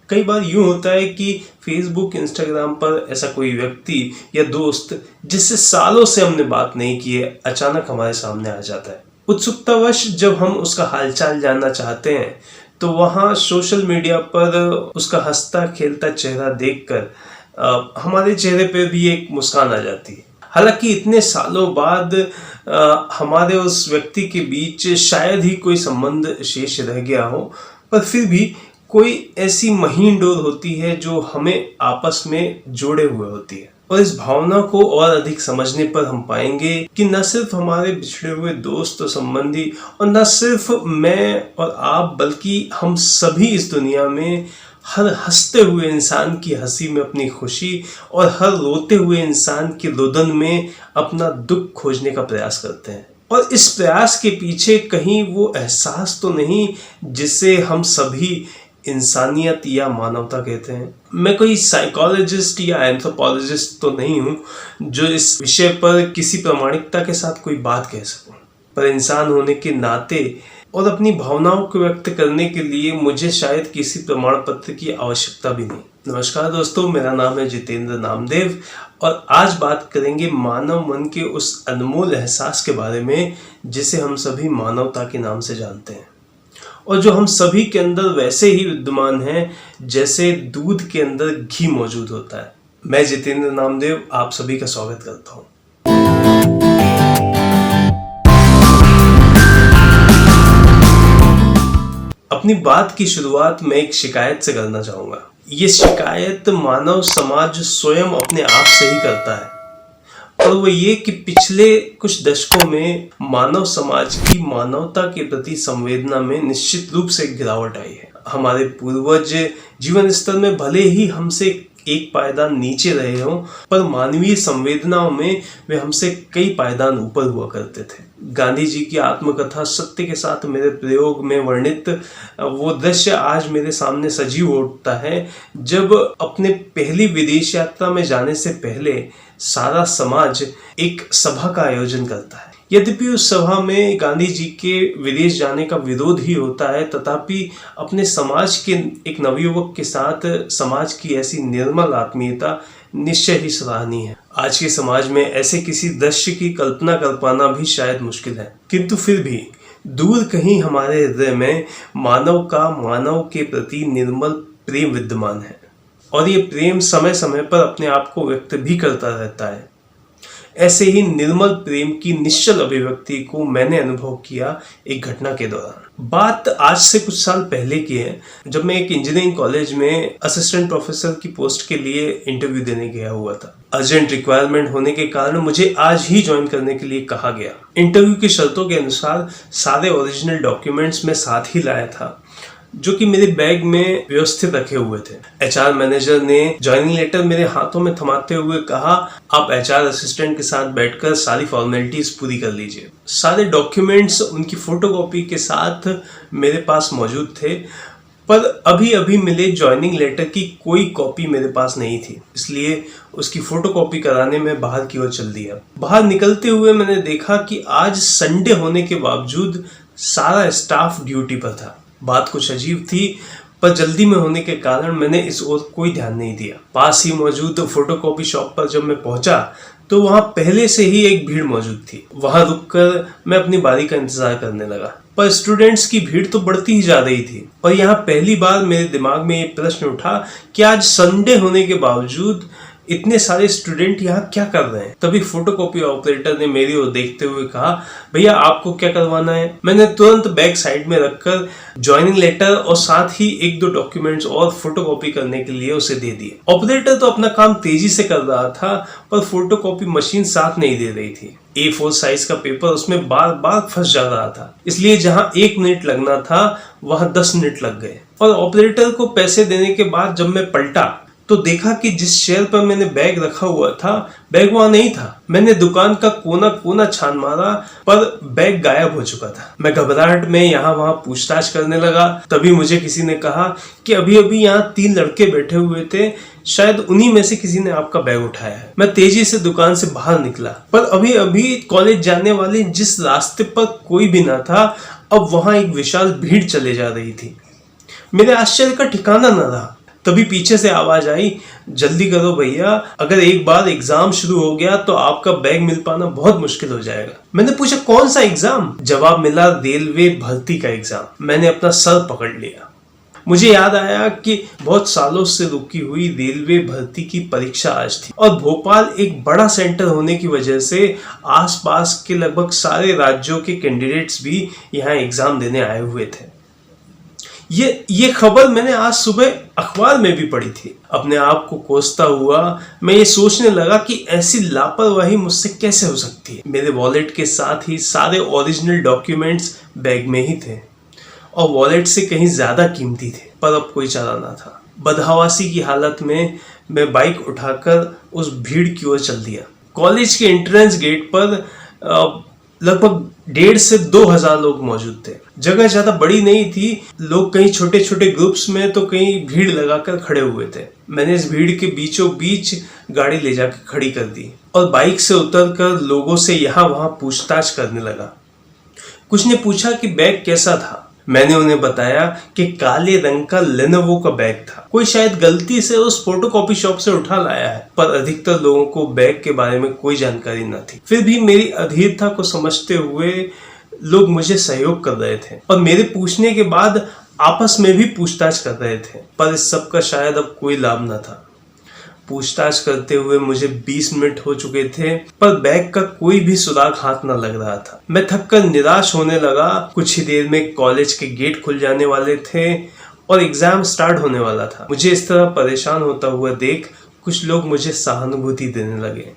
कई बार यूं होता है कि फेसबुक, इंस्टाग्राम पर ऐसा कोई व्यक्ति या दोस्त जिससे सालों से हमने बात नहीं की है, अचानक हमारे सामने आ जाता है। उत्सुकतावश जब हम उसका हालचाल जानना चाहते हैं तो वहाँ सोशल मीडिया पर उसका हंसता खेलता चेहरा देखकर हमारे चेहरे पे भी एक मुस्कान आ जाती है। हालांकि इतने सालों बाद हमारे उस व्यक्ति के बीच शायद ही कोई संबंध शेष रह गया हो, पर फिर भी कोई ऐसी महीन डोर होती है जो हमें आपस में जोड़े हुए होती है। और इस भावना को और अधिक समझने पर हम पाएंगे कि न सिर्फ हमारे बिछड़े हुए दोस्त और संबंधी और न सिर्फ मैं और आप, बल्कि हम सभी इस दुनिया में हर हंसते हुए इंसान की हंसी में अपनी खुशी और हर रोते हुए इंसान के रुदन में अपना दुख खोजने का प्रयास करते हैं। और इस प्रयास के पीछे कहीं वो एहसास तो नहीं जिसे हम सभी इंसानियत या मानवता कहते हैं। मैं कोई साइकोलॉजिस्ट या एंथ्रोपोलॉजिस्ट तो नहीं हूँ जो इस विषय पर किसी प्रामाणिकता के साथ कोई बात कह सकूं, पर इंसान होने के नाते और अपनी भावनाओं को व्यक्त करने के लिए मुझे शायद किसी प्रमाण पत्र की आवश्यकता भी नहीं। नमस्कार दोस्तों, मेरा नाम है जितेंद्र नामदेव और आज बात करेंगे मानव मन के उस अनमोल एहसास के बारे में जिसे हम सभी मानवता के नाम से जानते हैं और जो हम सभी के अंदर वैसे ही विद्यमान है जैसे दूध के अंदर घी मौजूद होता है। मैं जितेंद्र नामदेव आप सभी का स्वागत करता हूँ। अपनी बात की शुरुआत मैं एक शिकायत से करना चाहूंगा। ये शिकायत मानव समाज स्वयं अपने आप से ही करता है और वो ये कि पिछले कुछ दशकों में मानव समाज की मानवता के प्रति संवेदना में निश्चित रूप से गिरावट आई है। हमारे पूर्वज जीवन स्तर में भले ही हमसे एक पायदान नीचे रहे हों, पर मानवीय संवेदनाओं में वे हमसे कई पायदान ऊपर हुआ करते थे। गांधी जी की आत्मकथा सत्य के साथ मेरे प्रयोग में वर्णित वो दृश्य आज मेरे सामने सजीव उठता है जब अपने पहली विदेश यात्रा में जाने से पहले सारा समाज एक सभा का आयोजन करता है। यद्यपि उस सभा में गांधी जी के विदेश जाने का विरोध ही होता है, तथापि अपने समाज के एक नवयुवक के साथ समाज की ऐसी निर्मल आत्मीयता निश्चय ही सराहनीय है। आज के समाज में ऐसे किसी दृश्य की कल्पना कर पाना भी शायद मुश्किल है, किंतु फिर भी दूर कहीं हमारे हृदय में मानव के प्रति निर्मल प्रेम विद्यमान है और ये प्रेम समय समय पर अपने आप को व्यक्त भी करता रहता है। ऐसे ही निर्मल प्रेम की निश्चल अभिव्यक्ति को मैंने अनुभव किया एक घटना के दौरान। बात आज से कुछ साल पहले की है, जब मैं एक इंजीनियरिंग कॉलेज में असिस्टेंट प्रोफेसर की पोस्ट के लिए इंटरव्यू देने गया हुआ था। अर्जेंट रिक्वायरमेंट होने के कारण मुझे आज ही ज्वाइन करने के लिए कहा गया। इंटरव्यू की शर्तों के अनुसार सारे ओरिजिनल डॉक्यूमेंट्स मैं साथ ही लाया था जो कि मेरे बैग में व्यवस्थित रखे हुए थे। एचआर मैनेजर ने ज्वाइनिंग लेटर मेरे हाथों में थमाते हुए कहा, आप एचआर असिस्टेंट के साथ बैठकर सारी फॉर्मेलिटीज पूरी कर लीजिए। सारे डॉक्यूमेंट्स उनकी फोटोकॉपी के साथ मेरे पास मौजूद थे, पर अभी अभी मिले ज्वाइनिंग लेटर की कोई कॉपी मेरे पास नहीं थी, इसलिए उसकी फोटोकॉपी कराने में बाहर की ओर चल दिया। बाहर निकलते हुए मैंने देखा कि आज संडे होने के बावजूद सारा स्टाफ ड्यूटी पर था। बात कुछ अजीब थी, पर जल्दी में होने के कारण मैंने इस ओर कोई ध्यान नहीं दिया। पास ही मौजूद फोटोकॉपी शॉप पर जब मैं पहुंचा तो वहां पहले से ही एक भीड़ मौजूद थी। वहां रुककर मैं अपनी बारी का इंतजार करने लगा, पर स्टूडेंट्स की भीड़ तो बढ़ती ही जा रही थी और यहाँ पहली बार मेरे दिमाग में ये प्रश्न उठा कि आज संडे होने के बावजूद इतने सारे स्टूडेंट यहाँ क्या कर रहे हैं। तभी फोटोकॉपी ऑपरेटर ने मेरी ओर देखते हुए कहा, भैया आपको क्या करवाना है। मैंने तुरंत बैग साइड में रखकर ज्वाइनिंग लेटर और साथ ही एक दो डॉक्यूमेंट्स और फोटोकॉपी करने के लिए उसे दे दिए। ऑपरेटर तो अपना काम तेजी से कर रहा था, पर फोटोकॉपी मशीन साथ नहीं दे रही थी। A4 साइज का पेपर उसमें बार बार फंस जा रहा था, इसलिए जहाँ 1 मिनट लगना था वहाँ 10 मिनट लग गए। और ऑपरेटर को पैसे देने के बाद जब मैं पलटा तो देखा कि जिस शेयर पर मैंने बैग रखा हुआ था बैग वहां नहीं था। मैंने दुकान का कोना कोना छान मारा, पर बैग गायब हो चुका था। मैं घबराहट में यहाँ वहां पूछताछ करने लगा। तभी मुझे किसी ने कहा कि अभी अभी यहाँ 3 लड़के बैठे हुए थे, शायद उन्हीं में से किसी ने आपका बैग उठाया है। मैं तेजी से दुकान से बाहर निकला, पर अभी अभी कॉलेज जाने वाले जिस रास्ते पर कोई भी ना था, अब वहां एक विशाल भीड़ चले जा रही थी। मेरे आश्चर्य का ठिकाना न रहा। तभी पीछे से आवाज आई, जल्दी करो भैया, अगर एक बार एग्जाम शुरू हो गया तो आपका बैग मिल पाना बहुत मुश्किल हो जाएगा। मैंने पूछा कौन सा एग्जाम? जवाब मिला रेलवे भर्ती का एग्जाम। मैंने अपना सर पकड़ लिया। मुझे याद आया कि बहुत सालों से रुकी हुई रेलवे भर्ती की परीक्षा आज थी और भोपाल एक बड़ा सेंटर होने की वजह से आसपास के लगभग सारे राज्यों के कैंडिडेट्स भी यहाँ एग्जाम देने आए हुए थे। ये खबर मैंने आज सुबह अखबार में भी पढ़ी थी। अपने आप को कोसता हुआ मैं ये सोचने लगा कि ऐसी लापरवाही मुझसे कैसे हो सकती है। मेरे वॉलेट के साथ ही सारे ओरिजिनल डॉक्यूमेंट्स बैग में ही थे और वॉलेट से कहीं ज्यादा कीमती थे, पर अब कोई चारा ना था। बदहवासी की हालत में मैं बाइक उठाकर उस भीड़ की ओर चल दिया। कॉलेज के एंट्रेंस गेट पर लगभग 1,500 से 2,000 लोग मौजूद थे। जगह ज्यादा बड़ी नहीं थी, लोग कहीं छोटे छोटे ग्रुप्स में तो कहीं भीड़ लगाकर खड़े हुए थे। मैंने इस भीड़ के बीचों बीच गाड़ी ले जाकर खड़ी कर दी और बाइक से उतरकर लोगों से यहाँ वहां पूछताछ करने लगा। कुछ ने पूछा कि बैग कैसा था। मैंने उन्हें बताया कि काले रंग का लेनोवो का बैग था। कोई शायद गलती से उस फोटोकॉपी शॉप से उठा लाया है, पर अधिकतर लोगों को बैग के बारे में कोई जानकारी न थी। फिर भी मेरी अधीरता को समझते हुए लोग मुझे सहयोग कर रहे थे और मेरे पूछने के बाद आपस में भी पूछताछ कर रहे थे, पर इस सब का शायद अब कोई लाभ न था। पूछताछ करते हुए मुझे 20 मिनट हो चुके थे, पर बैग का कोई भी सुराग हाथ न लग रहा था। मैं थककर निराश होने लगा। कुछ ही देर में कॉलेज के गेट खुल जाने वाले थे और एग्जाम स्टार्ट होने वाला था। मुझे इस तरह परेशान होता हुआ देख कुछ लोग मुझे सहानुभूति देने लगे।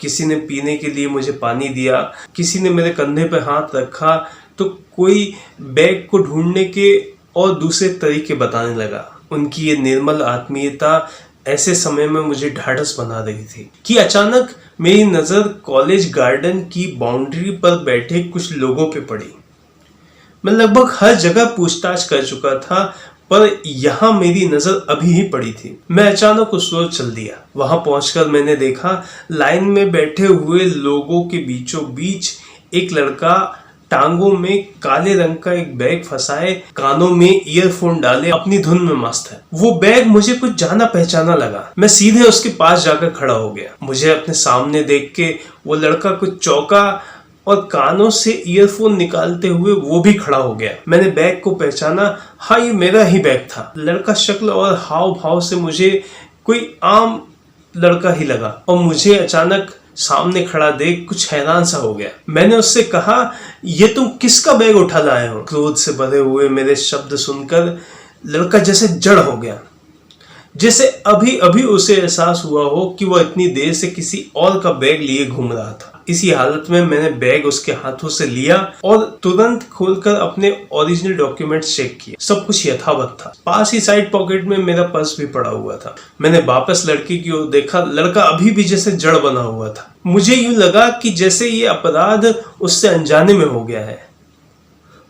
किसी ने पीने के लिए मुझे पानी दिया, किसी ने मेरे कंधे पर हाथ रखा, तो कोई बैग को ढूंढने के और दूसरे तरीके बताने लगा। उनकी ये निर्मल आत्मीयता ऐसे समय में मुझे ढाढ़स बना रही थी कि अचानक मेरी नजर कॉलेज गार्डन की बाउंड्री पर बैठे कुछ लोगों पे पड़ी। मैं लगभग हर जगह पूछताछ कर चुका था, पर यहाँ मेरी नजर अभी ही पड़ी थी। मैं अचानक उस ओर चल दिया। वहां पहुंचकर मैंने देखा लाइन में बैठे हुए लोगों के बीचों बीच एक लड़का टांगों में काले रंग का एक बैग फंसाए, कानों में ईयरफोन डाले अपनी धुन में मस्त है। वो बैग मुझे कुछ जाना पहचाना लगा। मैं सीधे उसके पास जाकर खड़ा हो गया। मुझे अपने सामने देख के वो लड़का कुछ चौंका और कानों से ईयरफोन निकालते हुए वो भी खड़ा हो गया। मैंने बैग को पहचाना। हाँ, ये मेरा ही बैग था। लड़का शक्ल और हाव भाव से मुझे कोई आम लड़का ही लगा और मुझे अचानक सामने खड़ा देख कुछ हैरान सा हो गया। मैंने उससे कहा, ये तुम किसका बैग उठा लाए हो? क्रोध से भरे हुए मेरे शब्द सुनकर लड़का जैसे जड़ हो गया, जैसे अभी अभी उसे एहसास हुआ हो कि वह इतनी देर से किसी और का बैग लिए घूम रहा था। इसी हालत में मैंने बैग उसके हाथों से लिया और तुरंत खोलकर अपने ओरिजिनल डॉक्यूमेंट्स चेक किए। सब कुछ यथावत था। पास ही साइड पॉकेट में मेरा पर्स भी पड़ा हुआ था। मैंने वापस लड़के की ओर देखा। लड़का अभी भी जैसे जड़ बना हुआ था। मुझे यूं लगा कि जैसे ये अपराध उससे अनजाने में हो गया है।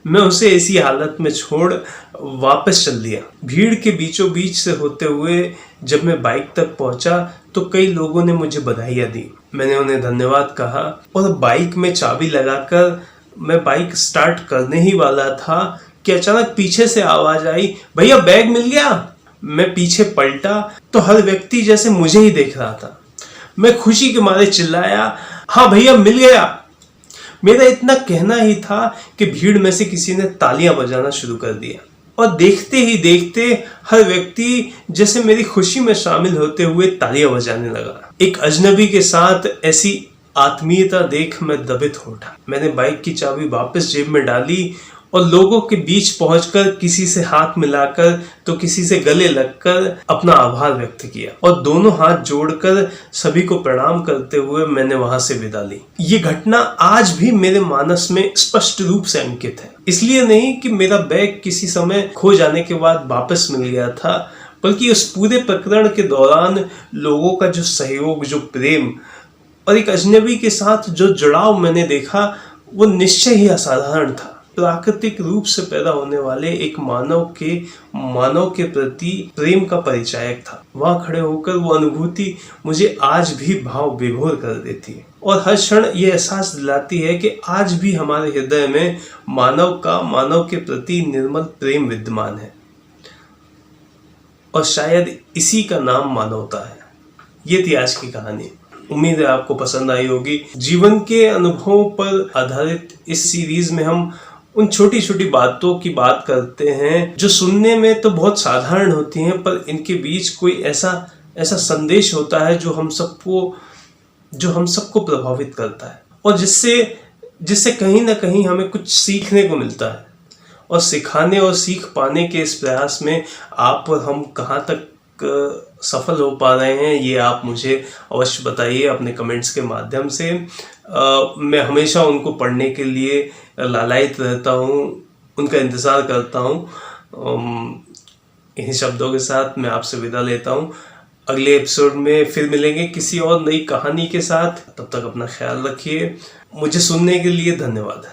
मैं उसे इसी हालत में छोड़ वापस चल दिया। भीड़ के बीचों बीच से होते हुए जब मैं बाइक तक पहुंचा तो कई लोगों ने मुझे बधाइयां दी। मैंने उन्हें धन्यवाद कहा और बाइक में चाबी लगाकर मैं बाइक स्टार्ट करने ही वाला था कि अचानक पीछे से आवाज आई, भैया बैग मिल गया। मैं पीछे पलटा तो हर व्यक्ति जैसे मुझे ही देख रहा था। मैं खुशी के मारे चिल्लाया, हाँ भैया मिल गया। मेरा इतना कहना ही था कि भीड़ में से किसी ने तालियां बजाना शुरू कर दिया और देखते ही देखते हर व्यक्ति जैसे मेरी खुशी में शामिल होते हुए तालियां बजाने लगा। एक अजनबी के साथ ऐसी आत्मीयता देख मैं दबित हो उठा। मैंने बाइक की चाबी वापस जेब में डाली और लोगों के बीच पहुंचकर किसी से हाथ मिलाकर तो किसी से गले लगकर अपना आभार व्यक्त किया और दोनों हाथ जोड़कर सभी को प्रणाम करते हुए मैंने वहां से विदा ली। ये घटना आज भी मेरे मानस में स्पष्ट रूप से अंकित है। इसलिए नहीं कि मेरा बैग किसी समय खो जाने के बाद वापस मिल गया था, बल्कि उस पूरे प्रकरण के दौरान लोगों का जो सहयोग, जो प्रेम और एक अजनबी के साथ जो जुड़ाव मैंने देखा, वो निश्चय ही असाधारण था। प्राकृतिक रूप से पैदा होने वाले एक मानव के प्रति प्रेम का परिचायक था। वहां खड़े होकर वो अनुभूति मुझे आज भी भाव विभोर कर देती है और हर क्षण ये एहसास दिलाती है कि आज भी हमारे हृदय में मानव के प्रति निर्मल प्रेम विद्यमान है। और शायद इसी का नाम मानवता है। ये थी आज की कहानी। उम्मीद है आपको पसंद आई होगी। जीवन के अनुभवों पर आधारित इस सीरीज में हम उन छोटी छोटी बातों की बात करते हैं जो सुनने में तो बहुत साधारण होती हैं, पर इनके बीच कोई ऐसा संदेश होता है जो हम सबको प्रभावित करता है और जिससे कहीं ना कहीं हमें कुछ सीखने को मिलता है। और सिखाने और सीख पाने के इस प्रयास में आप और हम कहाँ तक सफल हो पा रहे हैं, ये आप मुझे अवश्य बताइए अपने कमेंट्स के माध्यम से। मैं हमेशा उनको पढ़ने के लिए लालायित रहता हूँ, उनका इंतज़ार करता हूँ। इन्हीं शब्दों के साथ मैं आपसे विदा लेता हूँ। अगले एपिसोड में फिर मिलेंगे किसी और नई कहानी के साथ। तब तक अपना ख्याल रखिए। मुझे सुनने के लिए धन्यवाद।